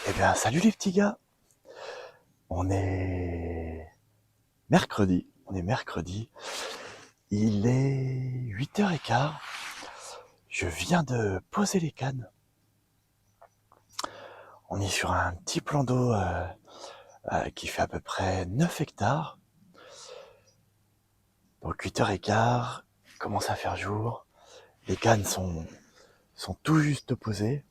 Eh bien, salut les petits gars. On est mercredi. Il est 8h15. Je viens de poser les cannes. On est sur un petit plan d'eau qui fait à peu près 9 hectares. Donc 8h15, commence à faire jour. Les cannes sont tout juste posées.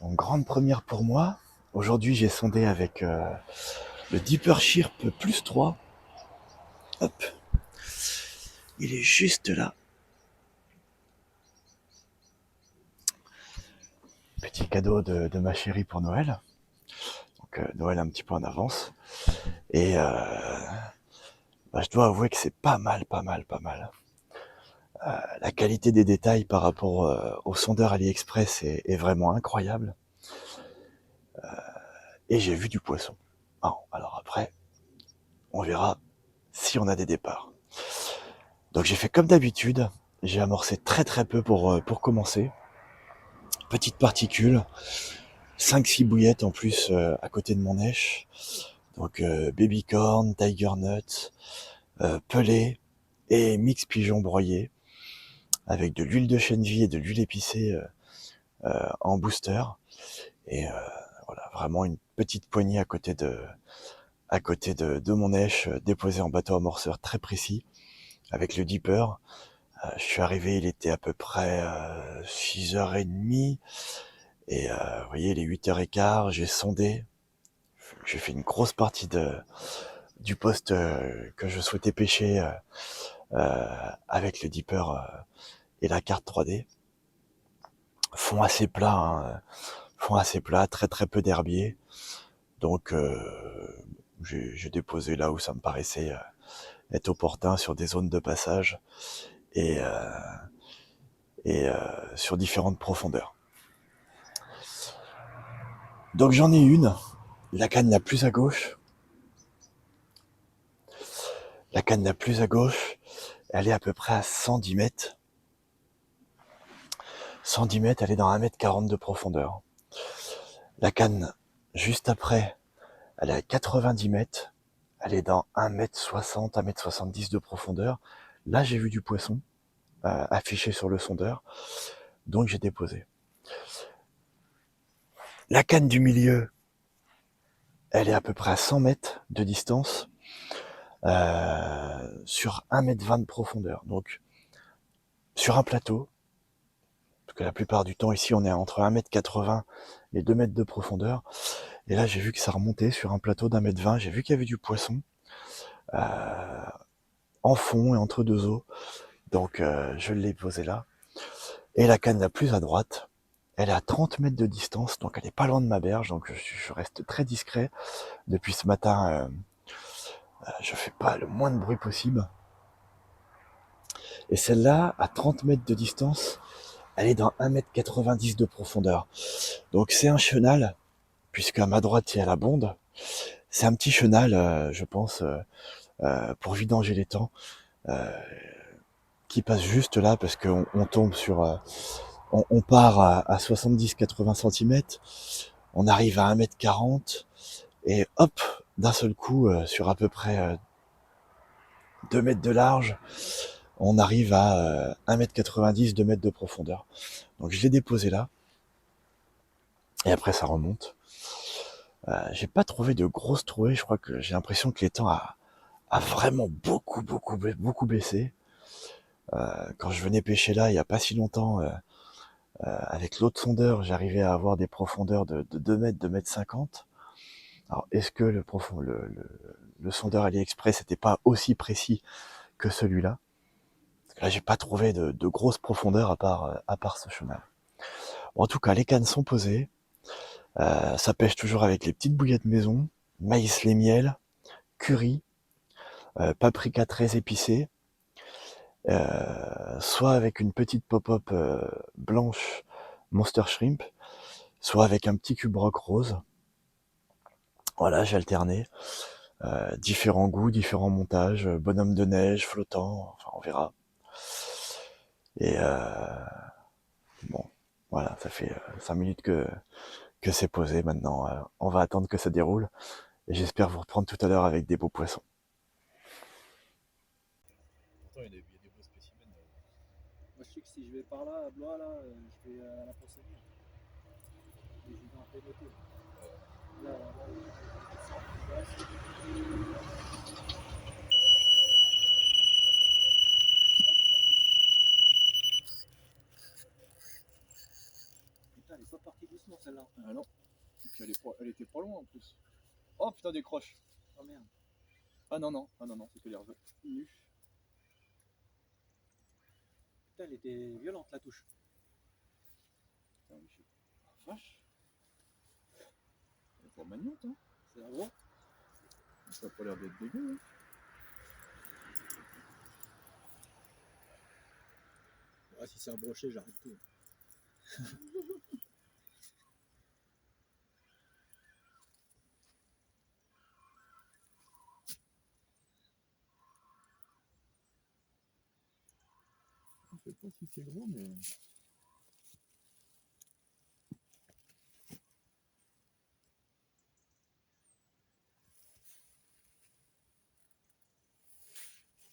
Donc grande première pour moi. Aujourd'hui, j'ai sondé avec le Deeper Chirp plus 3. Hop, il est juste là. Petit cadeau de ma chérie pour Noël. Donc Noël un petit peu en avance. Et je dois avouer que c'est pas mal. La qualité des détails par rapport au sondeur AliExpress est vraiment incroyable. Et j'ai vu du poisson. Bon, alors après, on verra si on a des départs. Donc j'ai fait comme d'habitude. J'ai amorcé très peu pour commencer. Petite particule, 5-6 bouillettes en plus à côté de mon èche. Donc baby corn, tiger nut, pelé et mix pigeon broyé avec de l'huile de chènevis et de l'huile épicée en booster. Et voilà, vraiment une petite poignée à côté de mon èche, déposée en bateau amorceur très précis, avec le dipper. Je suis arrivé, il était à peu près 6h30. Et vous voyez, les 8h15, j'ai sondé. J'ai fait une grosse partie du poste que je souhaitais pêcher avec le dipper et la carte 3D. Fond assez plat, hein, fond assez plat, très peu d'herbier. Donc j'ai déposé là où ça me paraissait être opportun sur des zones de passage et, euh, et sur différentes profondeurs. Donc j'en ai une, la canne la plus à gauche. La canne la plus à gauche, elle est à peu près à 110 mètres. 110 mètres, elle est dans 1,40 m de profondeur. La canne juste après, elle est à 90 mètres. Elle est dans 1,60 m, 1,70 m de profondeur. Là, j'ai vu du poisson affiché sur le sondeur, donc j'ai déposé. La canne du milieu, elle est à peu près à 100 mètres de distance sur 1,20 m de profondeur. Donc, sur un plateau, parce que la plupart du temps, ici, on est entre 1,80 m et 2 mètres de profondeur. Et là, j'ai vu que ça remontait sur un plateau d'1,20 m. J'ai vu qu'il y avait du poisson en fond et entre deux eaux. Donc, je l'ai posé là. Et la canne la plus à droite, elle est à 30 mètres de distance, donc elle est pas loin de ma berge, donc je reste très discret. Depuis ce matin, je fais pas le moins de bruit possible. Et celle-là, à 30 mètres de distance, elle est dans 1,90 m de profondeur. Donc c'est un chenal, puisque à ma droite, il y a la bonde. C'est un petit chenal, je pense, pour vidanger les temps, qui passe juste là, parce qu'on tombe sur... on part à 70-80 cm, on arrive à 1,40 m, et hop, d'un seul coup, sur à peu près 2 mètres de large, on arrive à 1,90 m, 2 mètres de profondeur. Donc je l'ai déposé là, et après ça remonte. J'ai pas trouvé de grosses trouées, je crois que j'ai l'impression que l'étang a vraiment beaucoup baissé. Quand je venais pêcher là, il y a pas si longtemps, avec l'autre sondeur, j'arrivais à avoir des profondeurs de 2 mètres, 2 mètres 50. Alors, est-ce que le sondeur AliExpress n'était pas aussi précis que celui-là? Parce que là, j'ai pas trouvé de grosses profondeurs à part ce chenal. Bon, en tout cas, les cannes sont posées. Ça pêche toujours avec les petites bouillettes maison, maïs les miel, curry, paprika très épicée, soit avec une petite pop-up blanche Monster Shrimp, soit avec un petit cube rock rose. Voilà, j'ai alterné. Différents goûts, différents montages, bonhomme de neige, flottant, enfin on verra. Et bon, voilà, ça fait 5 minutes que c'est posé maintenant. On va attendre que ça déroule. Et j'espère vous reprendre tout à l'heure avec des beaux poissons. Pourtant, il y a des beaux spécimens. Moi, je sais que si je vais par là, à Blois, là, je vais à la Poissonnière. Et je vais un peu noter. Là, putain, elle est pas partie doucement celle-là. Ah non. Et puis elle était pas loin en plus. Oh putain, décroche. Oh merde. Ah non, non, c'est que les revenus. Putain, elle était violente la touche. Putain, mais je... Vache. Elle est pas maniote, hein. C'est un gros. Ça a pas l'air d'être dégueu, hein. Ah, si c'est un brochet, j'arrête tout. Je sais pas si c'est gros, mais...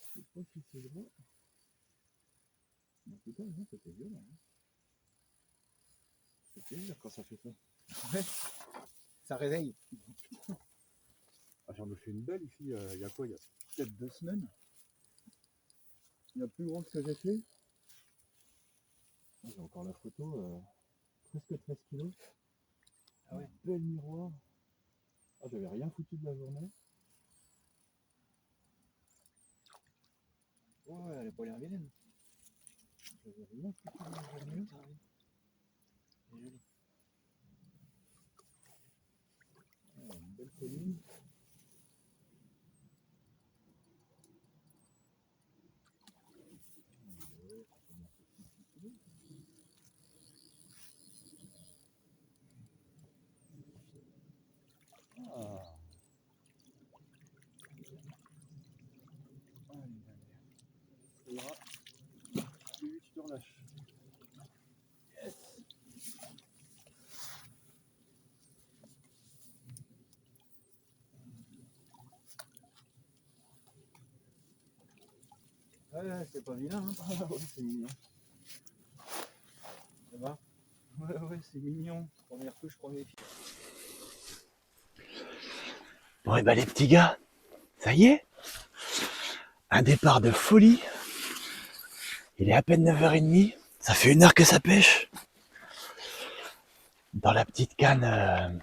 Je sais pas si c'est gros. Mais putain, non, c'était violent. Hein. C'est plaisir quand ça fait ça. Ouais. Ça réveille. Ah, j'en ai fait une belle ici, il y a quoi? Il y a peut-être 2 semaines. La plus grande que j'ai fait. J'ai encore la photo, presque 13 kilos. Ah ouais. Un bel miroir. Ah, j'avais rien foutu de la journée. Ouais, elle est pas l'air vilaine. J'avais rien foutu de la journée. Ah oui. Elle est jolie. Ah, une belle colline. Ah. Allez, ça ira. Plus vite je te relâche. Yes. Ouais, c'est pas vilain, hein. Ah ouais, c'est mignon. Ça va. Ouais, c'est mignon. Première touche, premier fil. Bon et bah les petits gars, ça y est, un départ de folie. Il est à peine 9h30, ça fait 1 heure que ça pêche. Dans la petite canne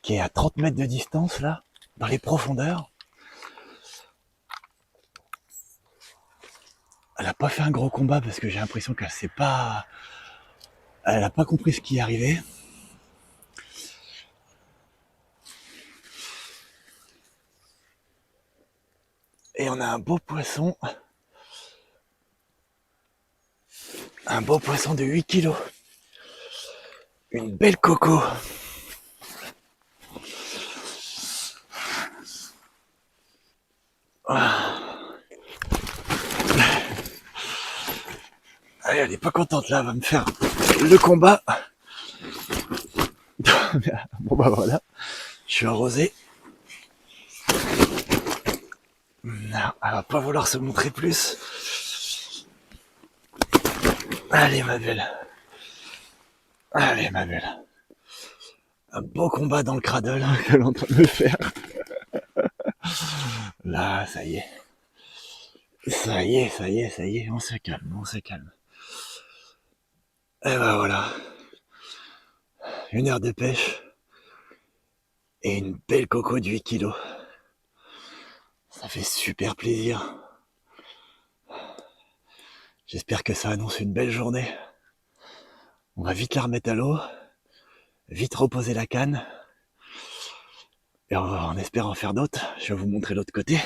qui est à 30 mètres de distance là, dans les profondeurs. Elle a pas fait un gros combat parce que j'ai l'impression qu'elle sait pas... Elle a pas compris ce qui est arrivé. Et on a un beau poisson. Un beau poisson de 8 kilos. Une belle coco. Allez, elle est pas contente là, elle va me faire le combat. Bon bah voilà, je suis arrosé. Non, elle va pas vouloir se montrer plus. Allez ma belle. Allez ma belle. Un beau combat dans le cradle qu'elle est en train de me faire. Là, ça y est. Ça y est, ça y est, ça y est, on se calme, on se calme. Et ben voilà. 1 heure de pêche. Et une belle coco de 8 kilos. Ça fait super plaisir. J'espère que ça annonce une belle journée. On va vite la remettre à l'eau. Vite reposer la canne. Et on espère en faire d'autres. Je vais vous montrer l'autre côté.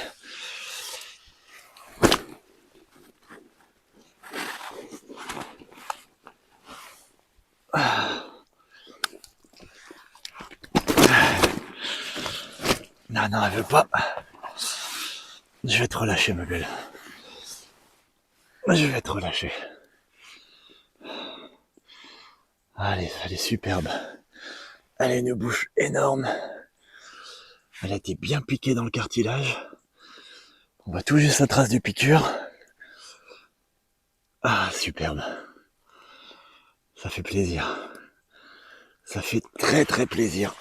Non, Ah non, elle veut pas. Je vais te relâcher, ma belle. Je vais te relâcher. Allez, elle est superbe. Elle a une bouche énorme. Elle a été bien piquée dans le cartilage. On voit tout juste la trace de piqûre. Ah, superbe. Ça fait plaisir. Ça fait très très plaisir.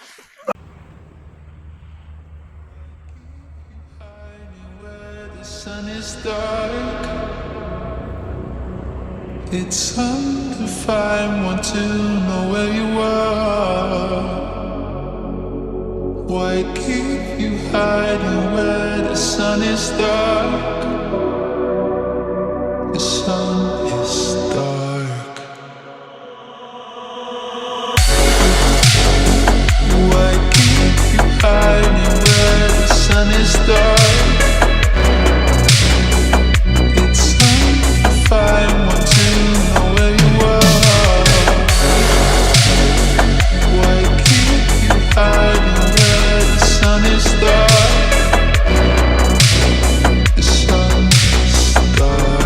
It's hard to find one to know where you are. Why keep you hiding where the sun is dark? The sun is dark. Why keep you hiding where the sun is dark? It's hard to find one to know where you are. Why keep you hiding where the sun is dark? The sun is dark.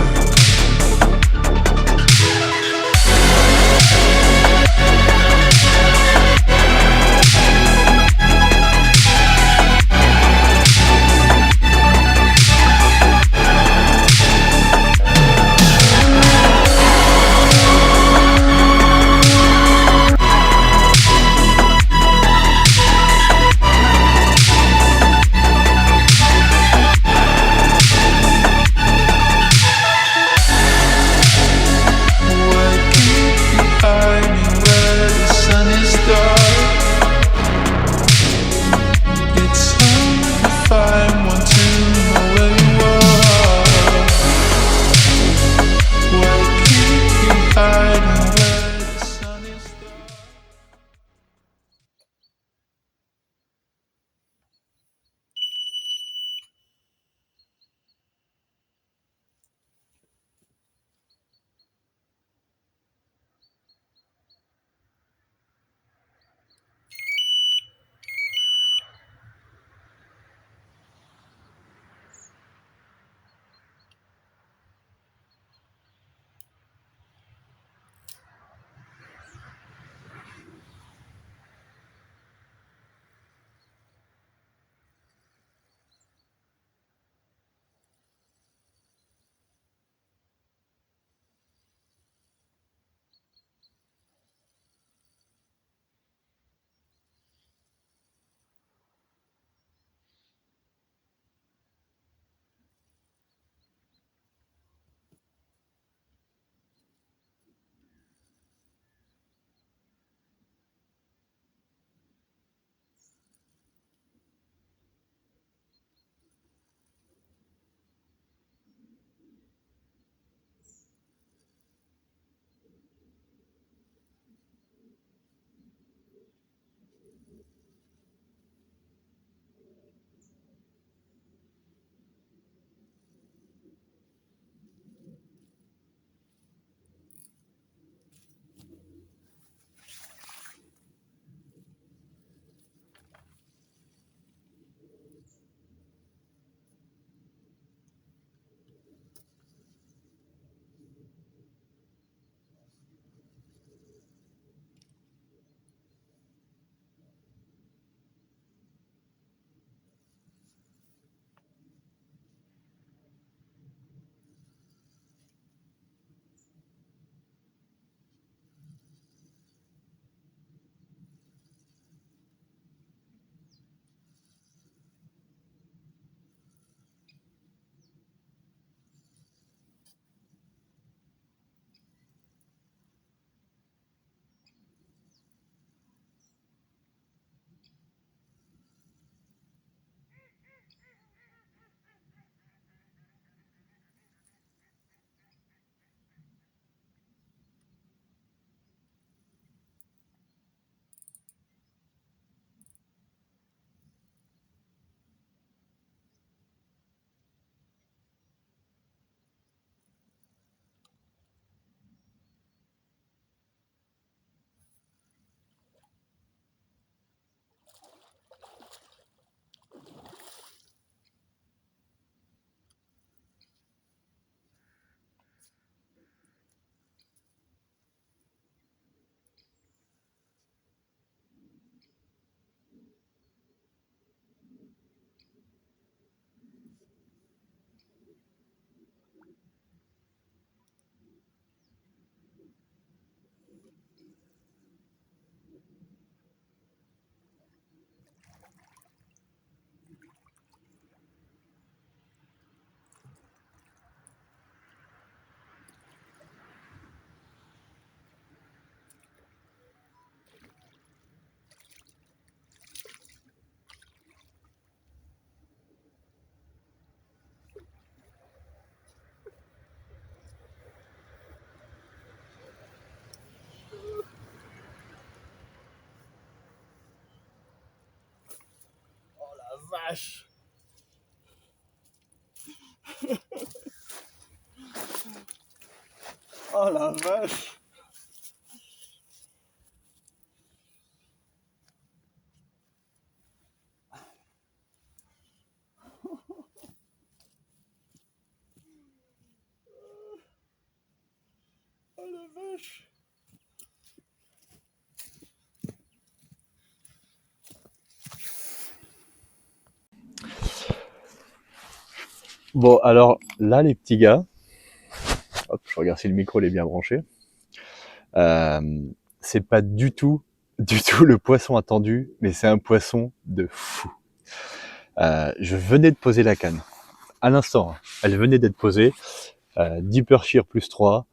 vache. Oh la vache. Oh la vache. Bon, alors là, les petits gars, hop, je regarde si le micro est bien branché. C'est pas du tout le poisson attendu, mais c'est un poisson de fou. Je venais de poser la canne. À l'instant, elle venait d'être posée. Deeper Shear plus 3.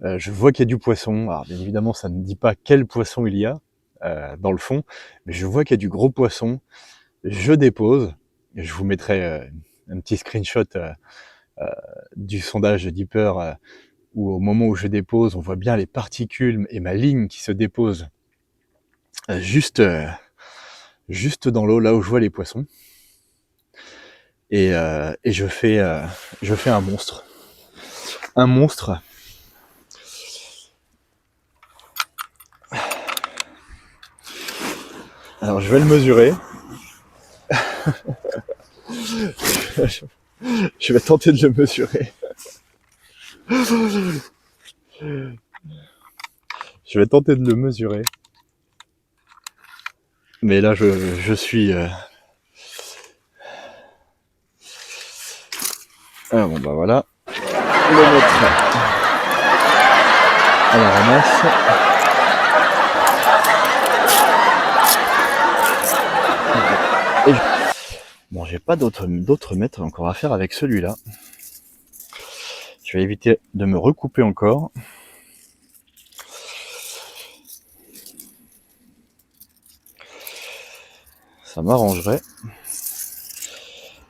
Je vois qu'il y a du poisson. Alors, bien évidemment, ça ne dit pas quel poisson il y a dans le fond, mais je vois qu'il y a du gros poisson. Je dépose. Je vous mettrai un petit screenshot du sondage de Deeper où au moment où je dépose, on voit bien les particules et ma ligne qui se dépose juste dans l'eau, là où je vois les poissons. Et je fais un monstre. Un monstre. Alors je vais le mesurer. Je vais tenter de le mesurer. Je vais tenter de le mesurer. Mais là, je suis... Ah bon, bah voilà. Le mettre à la ramasse. Et bon, j'ai pas d'autres mètres encore à faire avec celui-là. Je vais éviter de me recouper encore. Ça m'arrangerait.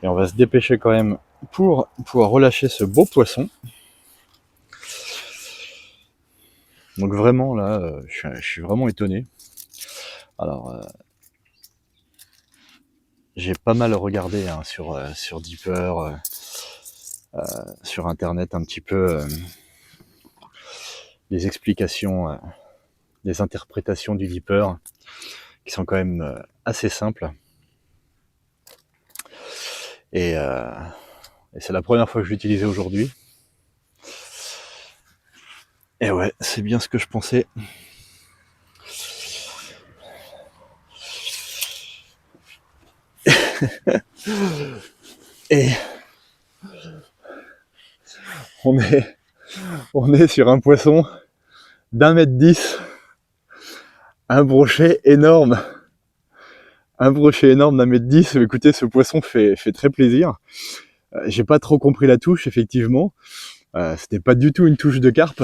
Et on va se dépêcher quand même pour pouvoir relâcher ce beau poisson. Donc vraiment là, je suis vraiment étonné. Alors, j'ai pas mal regardé hein, sur Deeper, sur internet un petit peu les explications, les interprétations du Deeper, qui sont quand même assez simples. Et c'est la première fois que je l'utilisais aujourd'hui. Et ouais, c'est bien ce que je pensais. Et on est sur un poisson d'1,10 m, un brochet énorme. Un brochet énorme d'1,10 m. Écoutez, ce poisson fait très plaisir. J'ai pas trop compris la touche, effectivement. C'était pas du tout une touche de carpe,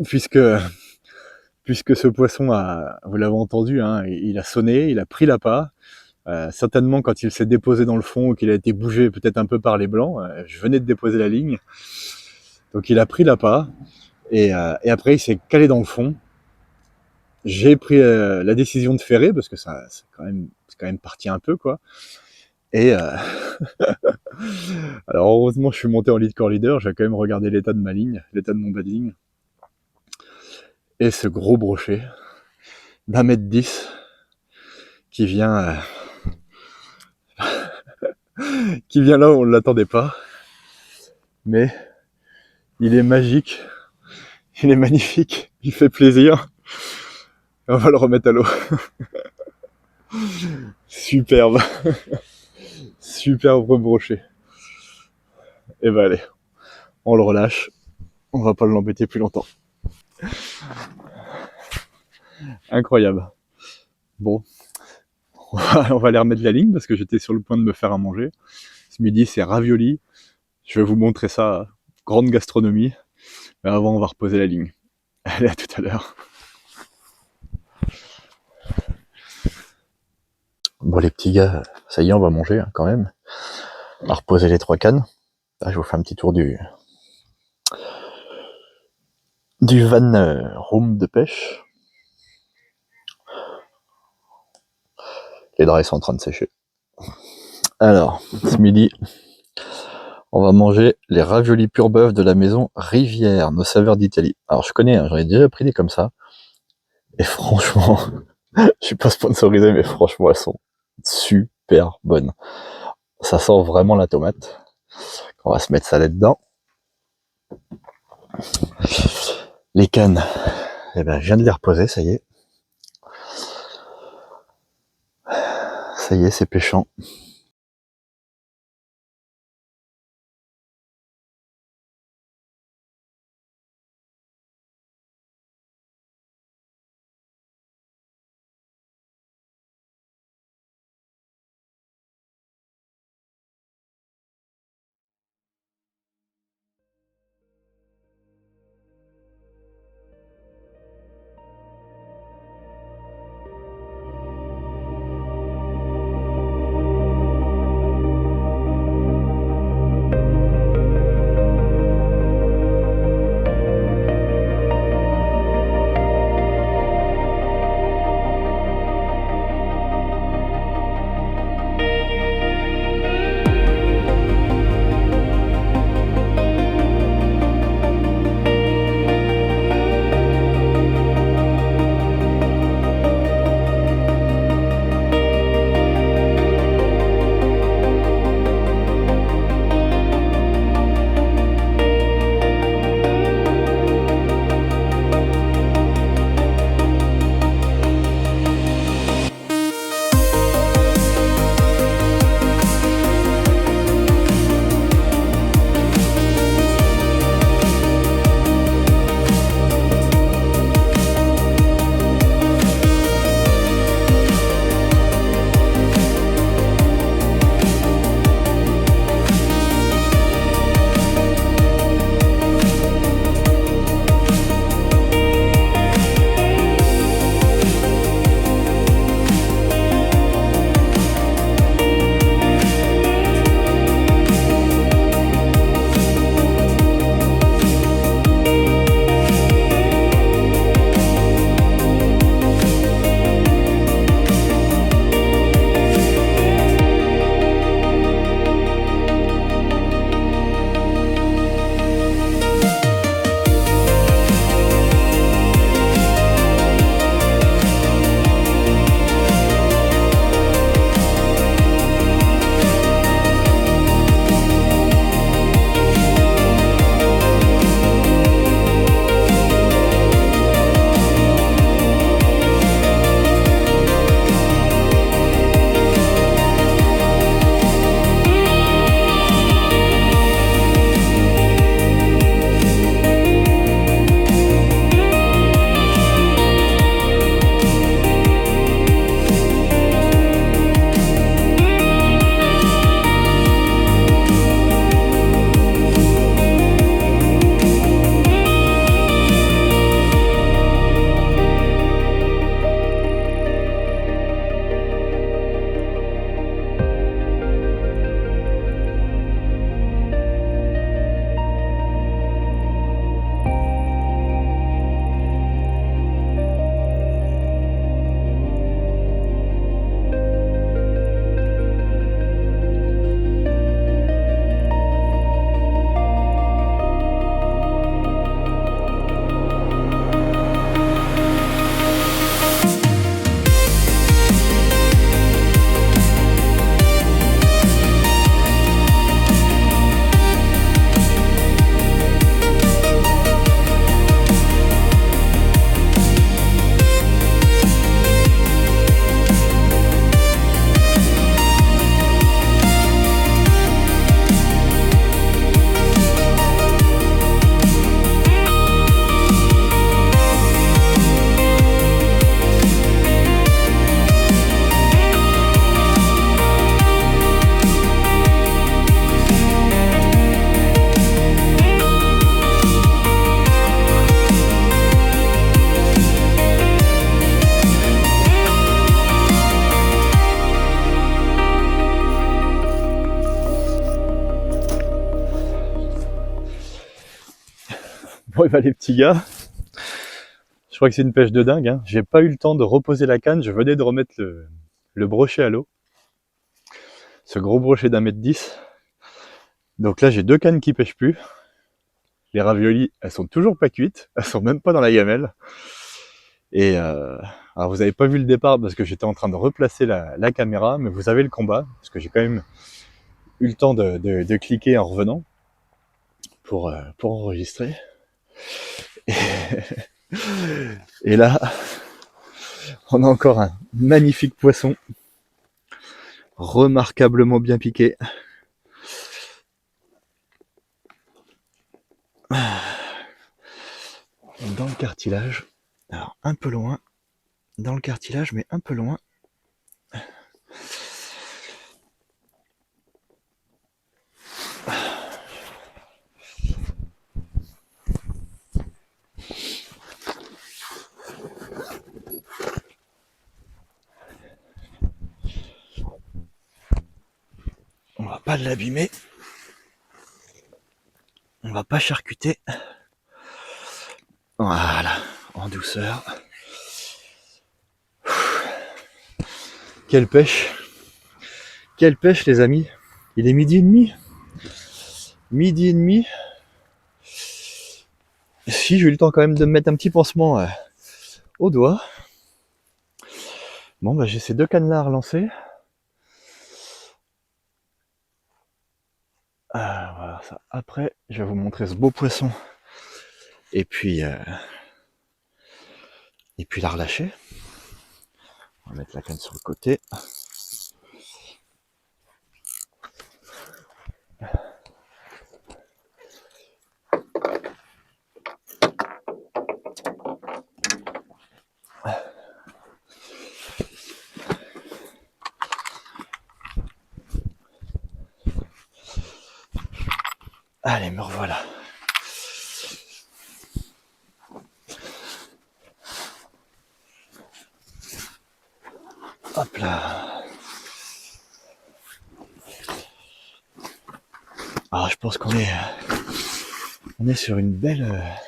puisque ce poisson vous l'avez entendu, hein, il a sonné, il a pris l'appât. Certainement quand il s'est déposé dans le fond ou qu'il a été bougé peut-être un peu par les blancs, je venais de déposer la ligne. Donc il a pris l'appât et après il s'est calé dans le fond. J'ai pris la décision de ferrer parce que c'est quand même parti un peu quoi. Et alors heureusement je suis monté en lead core leader, j'ai quand même regardé l'état de ma ligne, l'état de mon bas de ligne. Et ce gros brochet d'1,10 m qui vient là où on ne l'attendait pas. Mais il est magique, il est magnifique, il fait plaisir. On va le remettre à l'eau. Superbe. Superbe brochet. Et ben allez, on le relâche. On va pas l'embêter plus longtemps. Incroyable. Bon, on va aller remettre la ligne parce que j'étais sur le point de me faire à manger. Ce midi, c'est ravioli. Je vais vous montrer ça, grande gastronomie. Mais avant, on va reposer la ligne. Allez, à tout à l'heure. Bon, les petits gars, ça y est, on va manger hein, quand même. On va reposer les 3 cannes. Là, je vous fais un petit tour du van room de pêche. Les draps sont en train de sécher. Alors, ce midi, on va manger les raviolis pur bœuf de la maison Rivière, nos saveurs d'Italie. Alors je connais, hein, j'en ai déjà pris des comme ça. Et franchement, je suis pas sponsorisé, mais franchement, elles sont super bonnes. Ça sent vraiment la tomate. On va se mettre ça là-dedans. Les cannes, eh ben, je viens de les reposer, ça y est. Ça y est, c'est pêchant. Bon, et bah, les petits gars, je crois que c'est une pêche de dingue, hein. J'ai pas eu le temps de reposer la canne, je venais de remettre le brochet à l'eau. ce gros brochet d'1,10 m. Donc là, j'ai 2 cannes qui pêchent plus. Les raviolis, elles sont toujours pas cuites, elles sont même pas dans la gamelle. Et alors vous avez pas vu le départ parce que j'étais en train de replacer la caméra, mais vous avez le combat, parce que j'ai quand même eu le temps de cliquer en revenant pour enregistrer. Et là, on a encore un magnifique poisson, remarquablement bien piqué. Dans le cartilage, alors un peu loin, dans le cartilage, mais un peu loin. On va pas l'abîmer. On va pas charcuter. Voilà, en douceur. Quelle pêche! Quelle pêche, les amis! Il est 12h30. 12h30. Si, j'ai eu le temps quand même de me mettre un petit pansement au doigt. Bon, bah j'ai ces 2 cannes-là à relancer. Voilà, ça. Après, je vais vous montrer ce beau poisson. Et puis la relâcher. On va mettre la canne sur le côté. Allez, me revoilà. Hop là. Alors je pense qu'on est sur une belle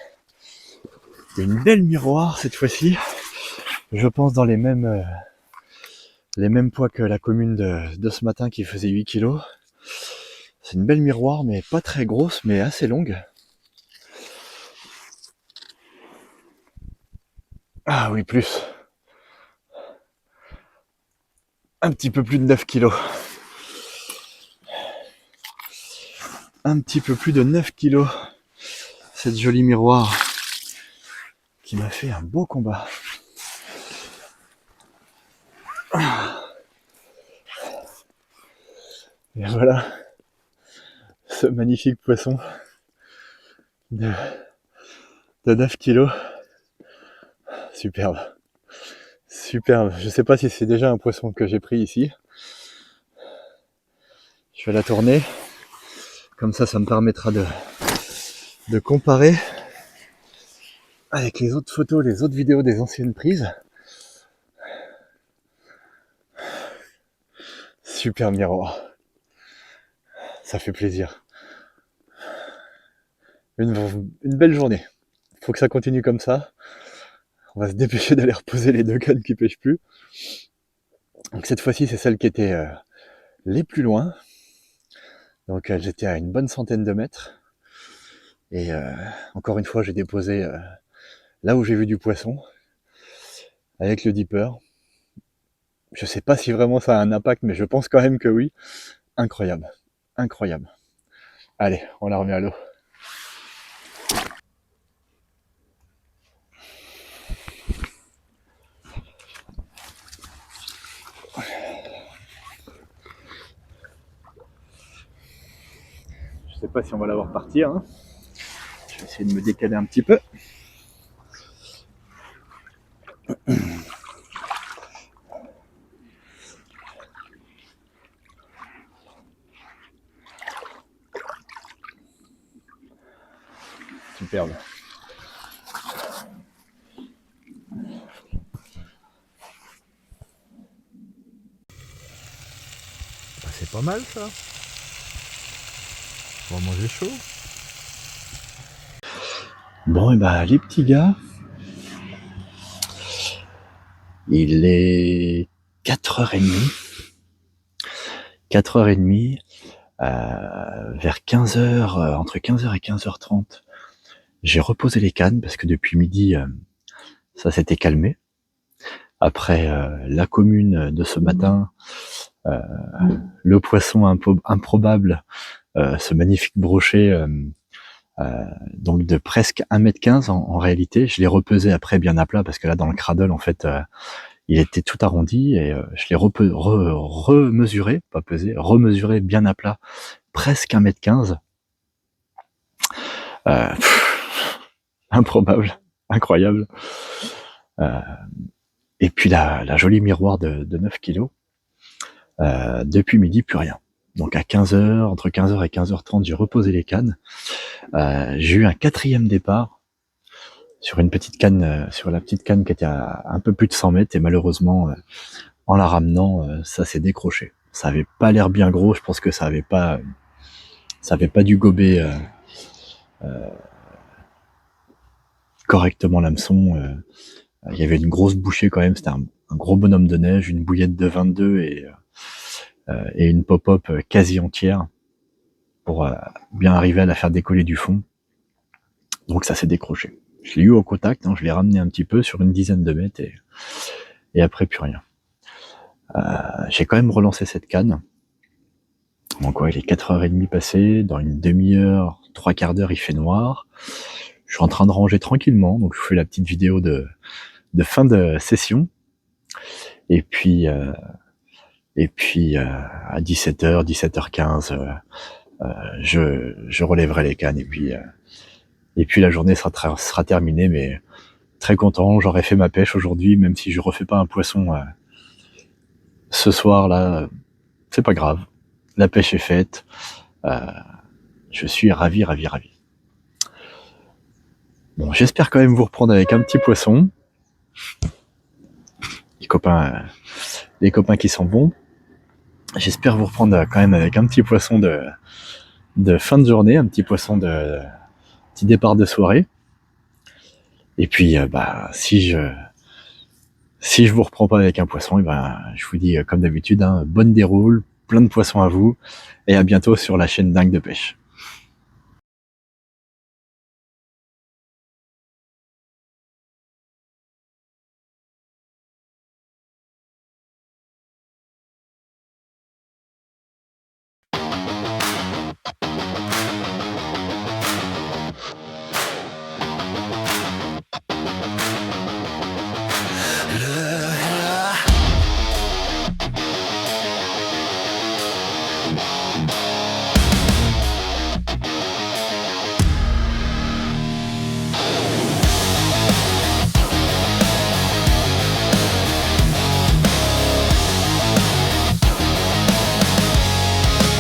miroir cette fois-ci. Je pense dans les mêmes poids que la commune de ce matin qui faisait 8 kg. C'est une belle miroir, mais pas très grosse, mais assez longue. Ah oui, plus. Un petit peu plus de 9 kg. Un petit peu plus de 9 kg. Cette jolie miroir qui m'a fait un beau combat. Et voilà ce magnifique poisson de 9 kg. Superbe. Superbe. Je sais pas si c'est déjà un poisson que j'ai pris ici. Je vais la tourner. Comme ça, ça me permettra de comparer avec les autres photos, les autres vidéos des anciennes prises. Super miroir. Ça fait plaisir. Une belle journée. Faut que ça continue comme ça. On va se dépêcher d'aller reposer les 2 cannes qui pêchent plus. Donc cette fois-ci, c'est celle qui était les plus loin. Donc j'étais à une bonne centaine de mètres. Et encore une fois, j'ai déposé là où j'ai vu du poisson avec le dipper. Je sais pas si vraiment ça a un impact, mais je pense quand même que oui. Incroyable. Incroyable. Allez, on la remet à l'eau. Je sais pas si on va la voir partir. Hein. Je vais essayer de me décaler un petit peu. Superbe. Bah, c'est pas mal ça. On va manger chaud. Bon et bah les petits gars, il est 4h30. 4h30, vers 15h, entre 15h et 15h30, j'ai reposé les cannes parce que depuis midi, ça s'était calmé. Après la commune de ce matin, le poisson improbable, ce magnifique brochet, donc de presque 1m15 en réalité. Je l'ai repesé après bien à plat parce que là dans le cradle en fait il était tout arrondi et je l'ai remesuré, pas pesé, remesuré bien à plat, presque 1m15. Improbable, incroyable. Et puis la jolie miroir de 9 kilos. Depuis midi, plus rien. Donc à 15h, entre 15h et 15h30, j'ai reposé les cannes. J'ai eu un 4e départ sur une petite canne, sur la petite canne qui était à un peu plus de 100 mètres et malheureusement, en la ramenant, ça s'est décroché. Ça avait pas l'air bien gros, je pense que ça avait pas dû gober correctement l'hameçon. Il y avait une grosse bouchée quand même, c'était un gros bonhomme de neige, une bouillette de 22 et une pop-up quasi entière pour bien arriver à la faire décoller du fond. Donc ça s'est décroché. Je l'ai eu au contact, je l'ai ramené un petit peu sur une dizaine de mètres et après plus rien. J'ai quand même relancé cette canne. Donc ouais, il est 4h30 passées, dans une demi-heure, 3/4 d'heure il fait noir. Je suis en train de ranger tranquillement, donc je fais la petite vidéo de fin de session. Et puis à 17h, 17h15, je relèverai les cannes et puis la journée sera terminée, mais très content, j'aurais fait ma pêche aujourd'hui, même si je refais pas un poisson ce soir là, c'est pas grave. La pêche est faite, je suis ravi. Bon, j'espère quand même vous reprendre avec un petit poisson. Les copains qui sont bons. J'espère vous reprendre quand même avec un petit poisson de fin de journée, un petit poisson de petit départ de soirée. Et puis, si je vous reprends pas avec un poisson, je vous dis comme d'habitude, bonne déroule, plein de poissons à vous, et à bientôt sur la chaîne Dingue de Pêche.